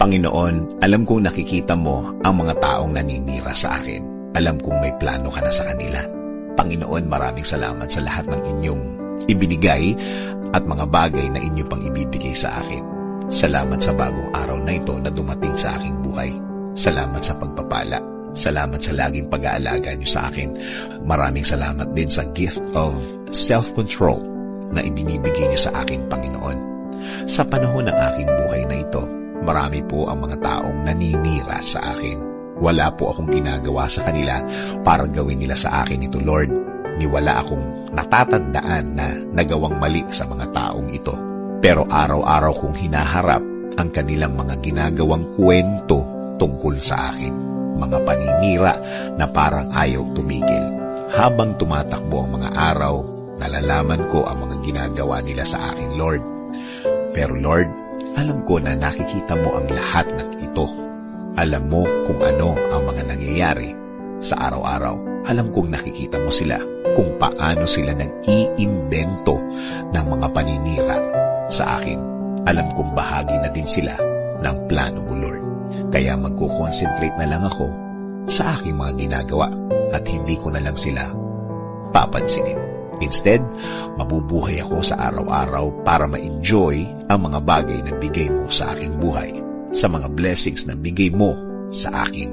Panginoon, alam kong nakikita mo ang mga taong naninira sa akin. Alam kong may plano ka na sa kanila. Panginoon, maraming salamat sa lahat ng inyong ibinigay at mga bagay na inyo pang ibibigay sa akin. Salamat sa bagong araw na ito na dumating sa aking buhay. Salamat sa pagpapala. Salamat sa laging pag-aalaga niyo sa akin. Maraming salamat din sa gift of self-control na ibinibigay niyo sa akin, Panginoon. Sa panahon ng aking buhay na ito, marami po ang mga taong naninira sa akin. Wala po akong ginagawa sa kanila para gawin nila sa akin ito, Lord. Wala akong natatandaan na nagawang mali sa mga taong ito. Pero araw-araw kong hinaharap ang kanilang mga ginagawang kwento tungkol sa akin. Mga paninira na parang ayaw tumigil. Habang tumatakbo ang mga araw, nalalaman ko ang mga ginagawa nila sa akin, Lord. Pero Lord, alam ko na nakikita mo ang lahat ng ito. Alam mo kung ano ang mga nangyayari sa araw-araw. Alam kong nakikita mo sila kung paano sila nag-iimbento ng mga paninira sa akin. Alam kong bahagi na din sila ng plano mo, Lord. Kaya magko-concentrate na lang ako sa aking mga ginagawa at hindi ko na lang sila papansinin. Instead, mabubuhay ako sa araw-araw para ma-enjoy ang mga bagay na bigay mo sa aking buhay, sa mga blessings na bigay mo sa aking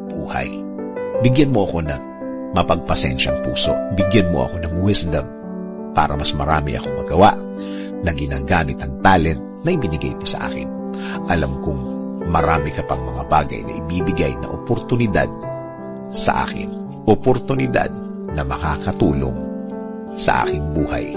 buhay. Bigyan mo ako ng mapagpasensyang puso. Bigyan mo ako ng wisdom para mas marami akong magawa na ginagamit ang talent na ibinigay mo sa akin. Alam kong marami ka pang mga bagay na ibibigay na oportunidad sa akin. Oportunidad na makakatulong sa aking buhay.